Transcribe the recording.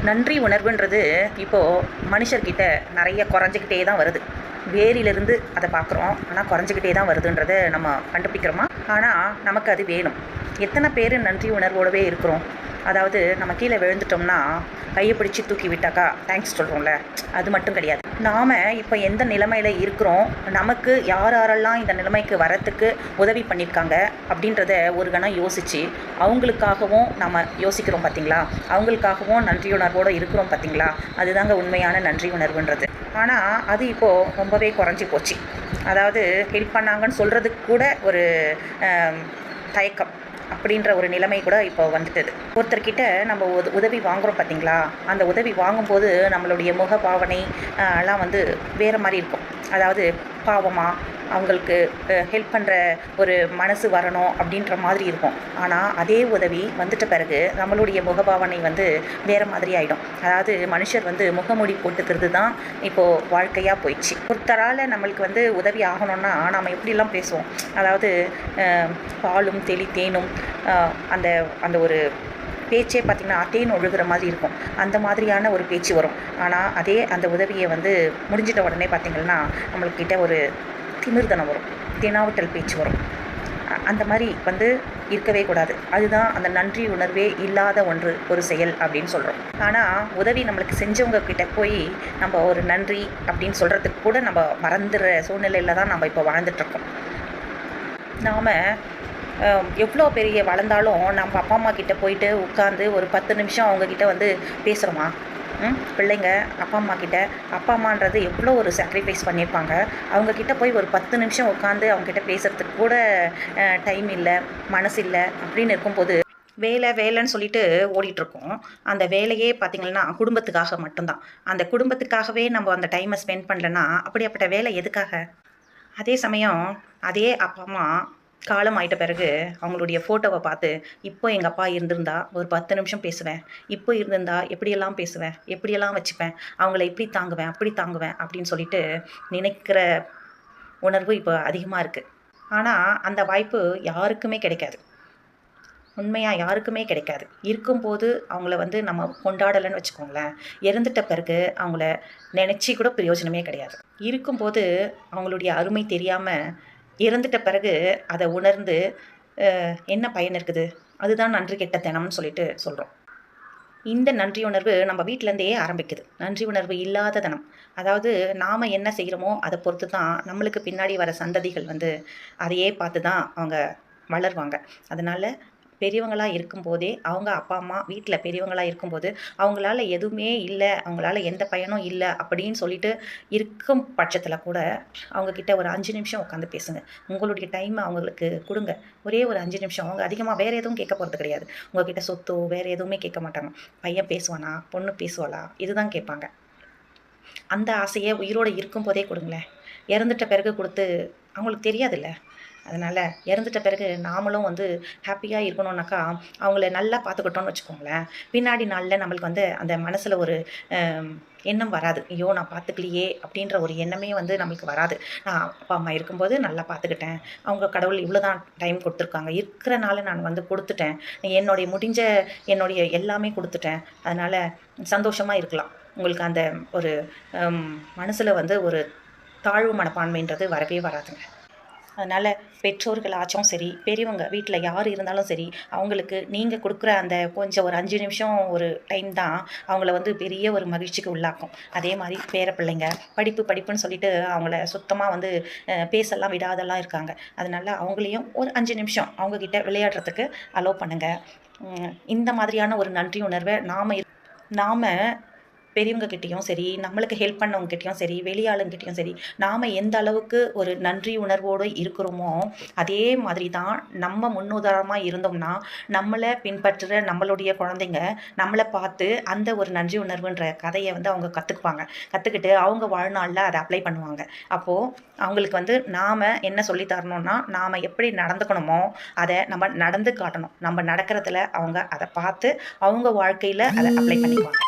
நன்றி உணர்வுன்றது இப்போது மனுஷர்கிட்ட நிறைய குறைஞ்சிக்கிட்டே தான் வருது. வேரிலிருந்து அதை பார்க்குறோம், ஆனால் குறைஞ்சிக்கிட்டே தான் வருதுன்றதை நம்ம கண்டுபிடிக்கிறோமா? ஆனால் நமக்கு அது வேணும். எத்தனை பேர் நன்றி உணர்வோடவே இருக்கிறோம்? அதாவது நம்ம கீழே விழுந்துட்டோம்னா கையை பிடிச்சி தூக்கி விட்டாக்கா தேங்க்ஸ் சொல்கிறோம்ல, அது மட்டும் கிடையாது. நாம் இப்போ எந்த நிலைமையில் இருக்கிறோம், நமக்கு யார் யாரெல்லாம் இந்த நிலைமைக்கு வரத்துக்கு உதவி பண்ணியிருக்காங்க அப்படின்றத ஒரு கணம் யோசித்து அவங்களுக்காகவும் நம்ம யோசிக்கிறோம் பார்த்திங்களா, அவங்களுக்காகவும் நன்றியுணர்வோடு இருக்கிறோம் பார்த்திங்களா, அதுதாங்க உண்மையான நன்றி உணர்வுன்றது. ஆனால் அது இப்போது ரொம்பவே குறைஞ்சி போச்சு. அதாவது ஹெல்ப் பண்ணாங்கன்னு சொல்கிறதுக்கு கூட ஒரு தயக்கம் அப்படின்ற ஒரு நிலைமை கூட இப்போ வந்துட்டுது. ஒருத்தர்கிட்ட நம்ம உதவி வாங்குகிறோம் பார்த்திங்களா, அந்த உதவி வாங்கும்போது நம்மளுடைய முக பாவனை எல்லாம் வந்து வேறு மாதிரி இருக்கும். அதாவது பாவமாக அவங்களுக்கு ஹெல்ப் பண்ணுற ஒரு மனசு வரணும் அப்படின்ற மாதிரி இருக்கும். ஆனால் அதே உதவி வந்துட்ட பிறகு நம்மளுடைய முகபாவனை வந்து வேறு மாதிரி ஆகிடும். அதாவது மனுஷர் வந்து முகமூடி போட்டுக்கிறது தான் இப்போது வாழ்க்கையாக போயிடுச்சு. ஒருத்தரால் நம்மளுக்கு வந்து உதவி ஆகணும்னா நம்ம எப்படிலாம் பேசுவோம். அதாவது பாலும் தேனும் அந்த அந்த ஒரு பேச்சே பார்த்திங்கன்னா தேன் ஒழுகிற மாதிரி இருக்கும். அந்த மாதிரியான ஒரு பேச்சு வரும். ஆனால் அதே அந்த உதவியை வந்து முடிஞ்சிட்ட உடனே பார்த்திங்கன்னா நம்மளுக்கிட்ட ஒரு திமிர்தனம் வரும், தெனாவட்டல் பேச்சு வரும். அந்த மாதிரி வந்து இருக்கவே கூடாது. அதுதான் அந்த நன்றி உணர்வே இல்லாத ஒரு செயல் அப்படின்னு சொல்கிறோம். ஆனால் உதவி நம்மளுக்கு செஞ்சவங்க கிட்ட போய் நம்ம ஒரு நன்றி அப்படின்னு சொல்கிறதுக்கு கூட நம்ம மறந்துடுற சூழ்நிலையில் தான் நம்ம இப்போ வாழ்ந்துட்டுருக்கோம். நாம் எவ்வளோ பெரிய வளர்ந்தாலும் நம்ம அப்பா அம்மா கிட்டே போயிட்டு உட்காந்து ஒரு 10 நிமிஷம் அவங்கக்கிட்ட வந்து பேசுகிறோமா? பிள்ளைங்க அப்பா அம்மா கிட்ட, அப்பா அம்மான்றது எவ்வளோ ஒரு சாக்ரிஃபைஸ் பண்ணியிருப்பாங்க. அவங்கக்கிட்ட போய் ஒரு 10 நிமிஷம் உட்காந்து அவங்கக்கிட்ட பேசுகிறதுக்கு கூட டைம் இல்லை, மனசு இல்லை அப்படின்னு இருக்கும்போது வேலைன்னு சொல்லிட்டு ஓடிட்டுருக்கோம். அந்த வேலையே பார்த்திங்கன்னா குடும்பத்துக்காக மட்டும்தான். அந்த குடும்பத்துக்காகவே நம்ம அந்த டைமை ஸ்பெண்ட் பண்ணலன்னா அப்படியாப்பட்ட வேலை எதுக்காக? அதே சமயம் அதே அப்பா அம்மா காலம் ஆயிட்ட பிறகு அவங்களுடைய ஃபோட்டோவை பார்த்து இப்போ எங்கள் அப்பா இருந்திருந்தா ஒரு 10 நிமிஷம் பேசுவேன், இப்போ இருந்திருந்தா எப்படியெல்லாம் பேசுவேன், எப்படியெல்லாம் வச்சுப்பேன், அவங்கள இப்படி தாங்குவேன் அப்படி தாங்குவேன் அப்படின்னு சொல்லிட்டு நினைக்கிற உணர்வு இப்போ அதிகமாக இருக்குது. ஆனால் அந்த வாய்ப்பு யாருக்குமே கிடைக்காது. உண்மையாக யாருக்குமே கிடைக்காது. இருக்கும்போது அவங்கள வந்து நம்ம கொண்டாடலைன்னு வச்சுக்கோங்களேன், இறந்துட்ட பிறகு அவங்கள நினச்சி கூட பிரயோஜனமே கிடையாது. இருக்கும்போது அவங்களுடைய அருமை தெரியாமல் இறந்துட்ட பிறகு அதை உணர்ந்து என்ன பயன் இருக்குது? அதுதான் நன்றி கெட்ட தினம்னு சொல்லிட்டு சொல்கிறோம். இந்த நன்றி உணர்வு நம்ம வீட்டிலேருந்தே ஆரம்பிக்குது. நன்றி உணர்வு இல்லாத தினம், அதாவது நாம் என்ன செய்கிறோமோ அதை பொறுத்து தான் நம்மளுக்கு பின்னாடி வர சந்ததிகள் வந்து அதையே பார்த்து தான் அவங்க வளருவாங்க. அதனால் பெரியவங்களாக இருக்கும்போதே அவங்க அப்பா அம்மா வீட்டில் பெரியவங்களாக இருக்கும்போது அவங்களால எதுவுமே இல்லை, அவங்களால எந்த பயனும் இல்லை அப்படின்னு சொல்லிட்டு இருக்கும் பட்சத்தில் கூட அவங்கக்கிட்ட ஒரு 5 நிமிஷம் உட்காந்து பேசுங்க. உங்களுடைய டைமை அவங்களுக்கு கொடுங்க. ஒரே ஒரு 5 நிமிஷம். அவங்க அதிகமாக வேறு எதுவும் கேட்க போகிறது கிடையாது. உங்கள்கிட்ட சொத்தோ வேறு எதுவுமே கேட்க மாட்டாங்க. பையன் பேசுவானா, பொண்ணு பேசுவாளா, இதுதான் கேட்பாங்க. அந்த ஆசையை உயிரோடு இருக்கும்போதே கொடுங்களேன். இறந்துட்ட பிறகு கொடுத்து அவங்களுக்கு தெரியாதுல்ல. அதனால் இறந்துட்ட பிறகு நாமளும் வந்து ஹாப்பியாக இருக்கணும்னாக்கா அவங்கள நல்லா பார்த்துக்கிட்டோன்னு வச்சுக்கோங்களேன், பின்னாடி நாளில் நம்மளுக்கு வந்து அந்த மனசில் ஒரு எண்ணம் வராது. ஐயோ நான் பார்த்துக்கலையே அப்படின்ற ஒரு எண்ணமே வந்து நம்மளுக்கு வராது. நான் அப்பா அம்மா இருக்கும்போது நல்லா பார்த்துக்கிட்டேன், அவங்க கடவுள் இவ்வளோ தான் டைம் கொடுத்துருக்காங்க, இருக்கிறனால நான் வந்து கொடுத்துட்டேன், என்னுடைய எல்லாமே கொடுத்துட்டேன், அதனால் சந்தோஷமாக இருக்கலாம். உங்களுக்கு அந்த ஒரு மனசில் வந்து ஒரு தாழ்வு மனப்பான்மைன்றது வரவே வராதுங்க. அதனால் பெற்றோர்களாச்சும் சரி, பெரியவங்க வீட்டில் யார் இருந்தாலும் சரி, அவங்களுக்கு நீங்கள் கொடுக்குற அந்த கொஞ்சம் ஒரு 5 நிமிஷம் ஒரு டைம் தான் அவங்கள வந்து பெரிய ஒரு மகிழ்ச்சிக்கு உள்ளாக்கும். அதே மாதிரி பேர பிள்ளைங்க படிப்புன்னு சொல்லிட்டு அவங்கள சுத்தமாக வந்து பேசலாம் விடாதெல்லாம் இருக்காங்க. அதனால் அவங்களையும் ஒரு 5 நிமிஷம் அவங்கக்கிட்ட விளையாடுறதுக்கு அலோவ் பண்ணுங்கள். இந்த மாதிரியான ஒரு நன்றி உணர்வை நாம் பெரியவங்கக்கிட்டேயும் சரி, நம்மளுக்கு ஹெல்ப் பண்ணவங்ககிட்டையும் சரி, வெளியாளுங்கிட்டையும் சரி, நாம் எந்த அளவுக்கு ஒரு நன்றி உணர்வோடு இருக்கிறோமோ அதே மாதிரி தான் நம்ம முன்னுதாரணமாக இருந்தோம்னா நம்மளை பின்பற்றுற நம்மளுடைய குழந்தைங்க நம்மளை பார்த்து அந்த ஒரு நன்றி உணர்வுன்ற கதையை வந்து அவங்க கற்றுக்கிட்டு அவங்க வாழ்நாளில் அதை அப்ளை பண்ணுவாங்க. அப்போது அவங்களுக்கு வந்து நாம் என்ன சொல்லி தரணும்னா, நாம் எப்படி நடந்துக்கணுமோ அதை நம்ம நடந்து காட்டணும். நம்ம நடக்கிறதுல அவங்க அதை பார்த்து அவங்க வாழ்க்கையில் அதை அப்ளை பண்ணிக்குவாங்க.